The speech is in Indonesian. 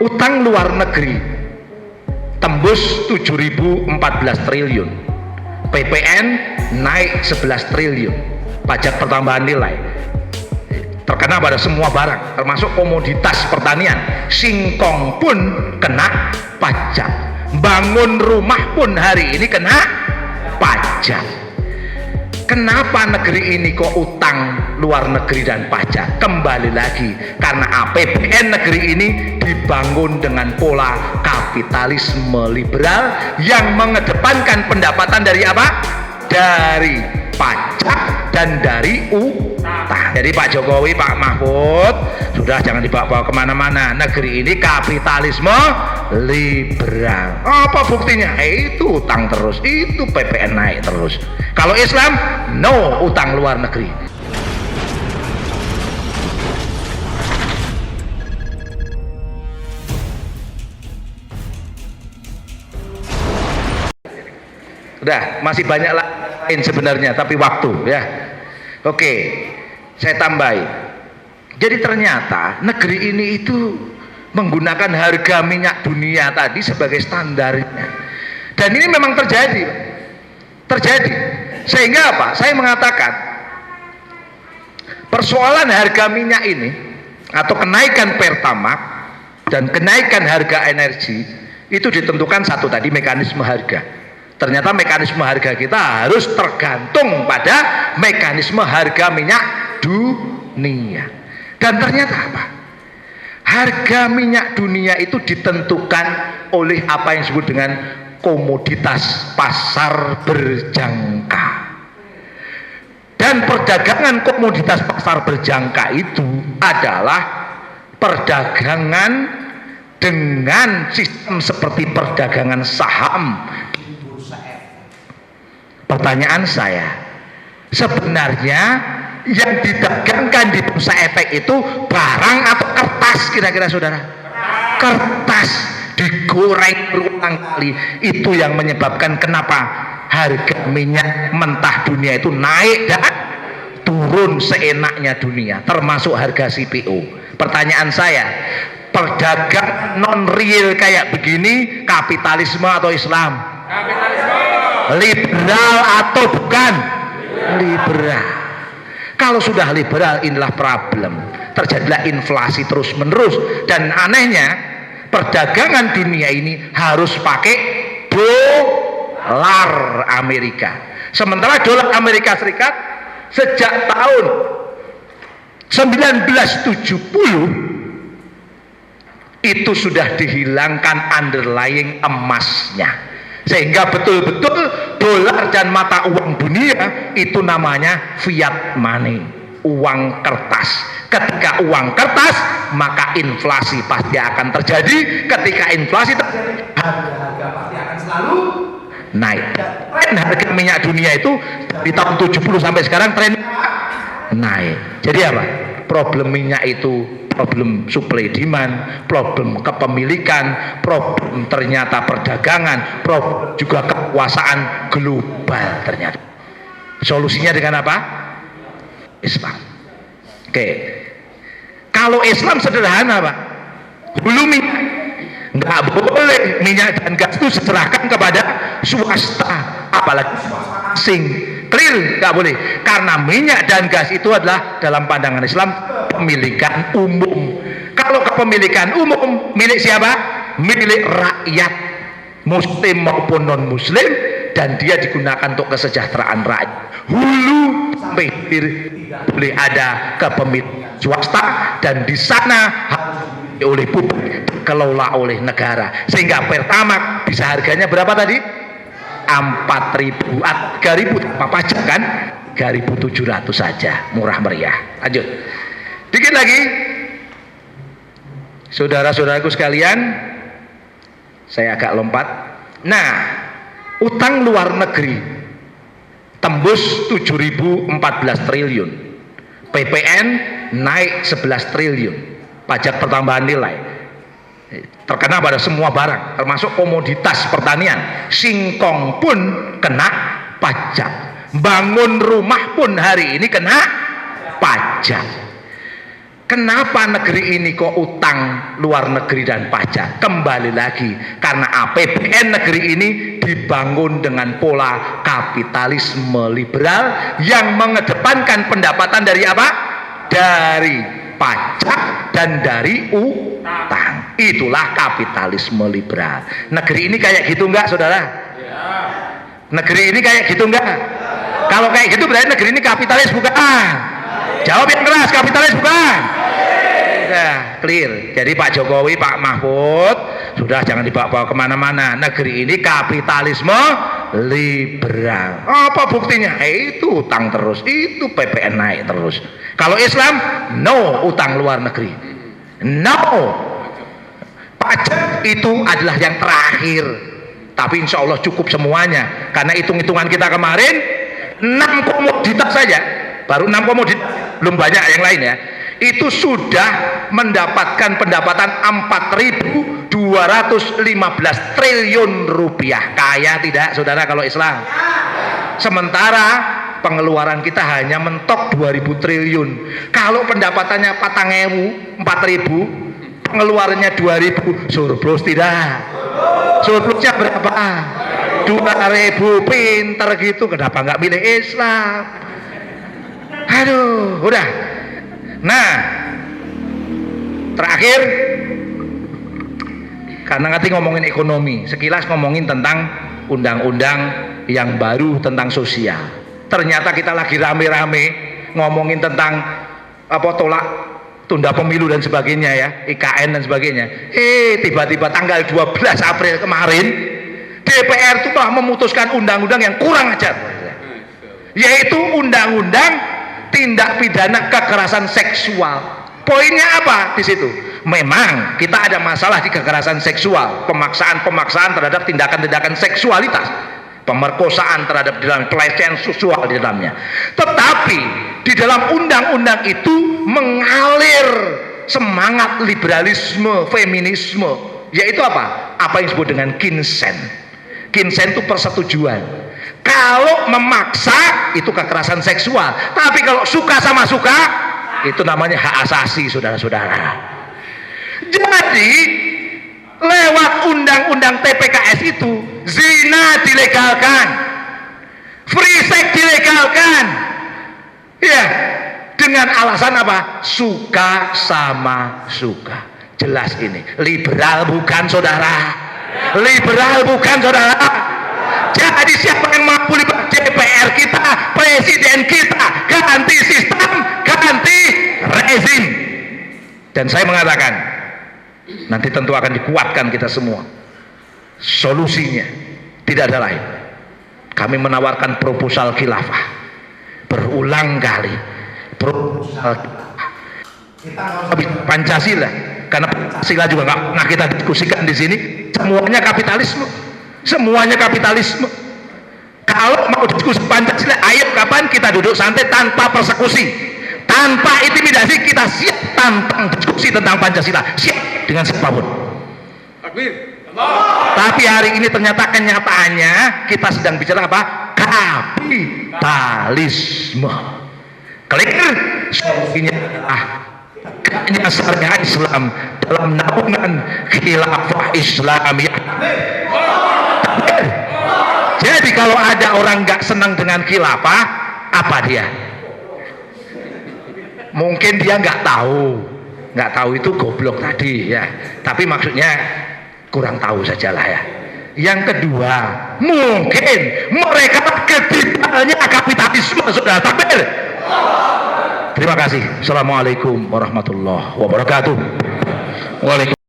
Utang luar negeri tembus 7.014 triliun, PPN naik 11 triliun, pajak pertambahan nilai terkena pada semua barang termasuk komoditas pertanian, singkong pun kena pajak, bangun rumah pun hari ini kena pajak. Kenapa negeri ini kok utang luar negeri dan pajak? Kembali lagi karena APBN negeri ini dibangun dengan pola kapitalisme liberal yang mengedepankan pendapatan dari apa? Dari pajak dan dari utang. Jadi Pak Jokowi, Pak Mahfud, sudah jangan dibawa-bawa kemana-mana. Negeri ini kapitalisme liberal. Apa buktinya? Itu utang terus, itu PPN naik terus. Kalau Islam, no utang luar negeri. Udah, masih banyak lain sebenarnya, tapi waktu ya. Oke, saya tambahin. Jadi ternyata negeri ini itu menggunakan harga minyak dunia tadi sebagai standarnya. Dan ini memang terjadi. Sehingga apa? Saya mengatakan persoalan harga minyak ini atau kenaikan Pertamax dan kenaikan harga energi itu ditentukan satu tadi, mekanisme harga. Ternyata mekanisme harga kita harus tergantung pada mekanisme harga minyak dunia. Dan ternyata apa? Harga minyak dunia itu ditentukan oleh apa yang disebut dengan komoditas pasar berjangka. Dan perdagangan komoditas pasar berjangka itu adalah perdagangan dengan sistem seperti perdagangan saham. Pertanyaan saya, sebenarnya yang didagangkan di bursa efek itu barang atau kertas kira-kira saudara? Kertas digoreng berulang kali. Itu yang menyebabkan kenapa harga minyak mentah dunia itu naik dan turun seenaknya dunia, termasuk harga CPO. Pertanyaan saya, perdagang non real kayak begini kapitalisme atau Islam? Kapitalisme. Liberal atau bukan? Liberal. Kalau sudah liberal, inilah problem. Terjadilah inflasi terus menerus. Dan anehnya perdagangan dunia ini harus pakai dolar Amerika. Sementara dolar Amerika Serikat sejak tahun 1970 itu sudah dihilangkan underlying emasnya. Sehingga betul-betul dolar dan mata uang dunia itu namanya fiat money, uang kertas. Ketika uang kertas, maka inflasi pasti akan terjadi. Ketika inflasi terjadi, harga pasti akan selalu naik. Tren harga minyak dunia itu di tahun 70 sampai sekarang tren naik. Jadi apa? Problem minyak itu problem supply demand, problem kepemilikan, problem ternyata perdagangan, problem juga kekuasaan global ternyata. Solusinya dengan apa? Islam. Oke. Kalau Islam sederhana, Pak. Hulu minyak nggak boleh minyak dan gas itu diserahkan kepada swasta, apalagi asing. Clear, nggak boleh. Karena minyak dan gas itu adalah dalam pandangan Islam kepemilikan umum. Kalau kepemilikan umum milik siapa? Milik rakyat, muslim maupun non muslim, dan dia digunakan untuk kesejahteraan rakyat. Hulu sampai hilir tidak boleh ada kepemilikan swasta, dan di sana harus oleh publik, dikelola oleh negara. Sehingga Pertamax bisa harganya berapa tadi? 4.000, 3.000 tanpa pajak kan? 3.700 saja, murah meriah. Lanjut dikit lagi, saudara-saudaraku sekalian, saya agak lompat. Nah, utang luar negeri tembus 7.014 triliun, PPN naik 11 triliun, pajak pertambahan nilai terkena pada semua barang termasuk komoditas pertanian, singkong pun kena pajak, bangun rumah pun hari ini kena pajak. Kenapa negeri ini kok utang luar negeri dan pajak? Kembali lagi, karena APBN negeri ini dibangun dengan pola kapitalisme liberal yang mengedepankan pendapatan dari apa? Dari pajak dan dari utang. Itulah kapitalisme liberal. Negeri ini kayak gitu enggak, saudara? Negeri ini kayak gitu enggak? Kalau kayak gitu berarti negeri ini kapitalis bukan? Jawab yang keras, kapitalis bukan? Sudah clear. Jadi Pak Jokowi, Pak Mahfud, sudah jangan dibawa-bawa kemana-mana. Negeri ini kapitalisme liberal. Apa buktinya? Itu utang terus, itu PPN naik terus. Kalau Islam, no utang luar negeri, no. Pajak itu adalah yang terakhir, tapi insya Allah cukup semuanya. Karena hitung-hitungan kita kemarin 6 komoditas saja, baru 6 komoditas, belum banyak yang lain ya, itu sudah mendapatkan pendapatan 4.215 triliun rupiah. Kaya tidak saudara kalau Islam? Sementara pengeluaran kita hanya mentok 2.000 triliun. Kalau pendapatannya 4.000, pengeluarannya 2.000, surplus tidak? Surplusnya berapa? 2.000, pinter gitu. Kenapa nggak milih Islam? Aduh, udah. Nah, terakhir, karena nanti ngomongin ekonomi, sekilas ngomongin tentang undang-undang yang baru tentang sosial. Ternyata kita lagi rame-rame ngomongin tentang apa, tolak tunda pemilu dan sebagainya ya, IKN dan sebagainya. Tiba-tiba tanggal 12 April kemarin DPR itu telah memutuskan undang-undang yang kurang ajar, yaitu undang-undang tindak pidana kekerasan seksual. Poinnya apa di situ? Memang kita ada masalah di kekerasan seksual, pemaksaan terhadap tindakan-tindakan seksualitas, pemerkosaan terhadap di dalam pelecehan seksual di dalamnya. Tetapi di dalam undang-undang itu mengalir semangat liberalisme, feminisme, yaitu apa? Apa yang disebut dengan kinsen. Kinsen itu persetujuan. Kalau memaksa itu kekerasan seksual, tapi kalau suka sama suka itu namanya hak asasi, saudara-saudara. Jadi lewat undang-undang TPKS itu zina dilegalkan, free sex dilegalkan, ya, dengan alasan apa? Suka sama suka. Jelas ini liberal bukan saudara? Liberal bukan saudara? Jadi siapa yang mampu libat DPR kita, presiden kita, ganti sistem, ganti rezim. Dan saya mengatakan nanti tentu akan dikuatkan kita semua. Solusinya tidak ada lain. Kami menawarkan proposal khilafah berulang kali. Proposal kita habis Pancasila, karena Pancasila juga nggak pernah kita diskusikan di sini. Semuanya kapitalisme, semuanya kapitalisme. Kalau mau diskusi Pancasila, ayo kapan kita duduk santai tanpa persekusi, tanpa intimidasi, kita siap tantang diskusi tentang Pancasila, siap dengan siapapun. Tapi hari ini ternyata kenyataannya kita sedang bicara apa? Kapitalisme. Clear? Solusinya tegaknya syariat Islam dalam naungan khilafah Islamiyah. Jadi kalau ada orang nggak senang dengan khilafah, apa dia? Mungkin dia nggak tahu itu goblok tadi ya. Tapi maksudnya kurang tahu sajalah ya. Yang kedua, mungkin mereka ketibalnya kapitalisme, sudah takbir. Terima kasih. Assalamualaikum warahmatullahi wabarakatuh. Waalaikumsalam.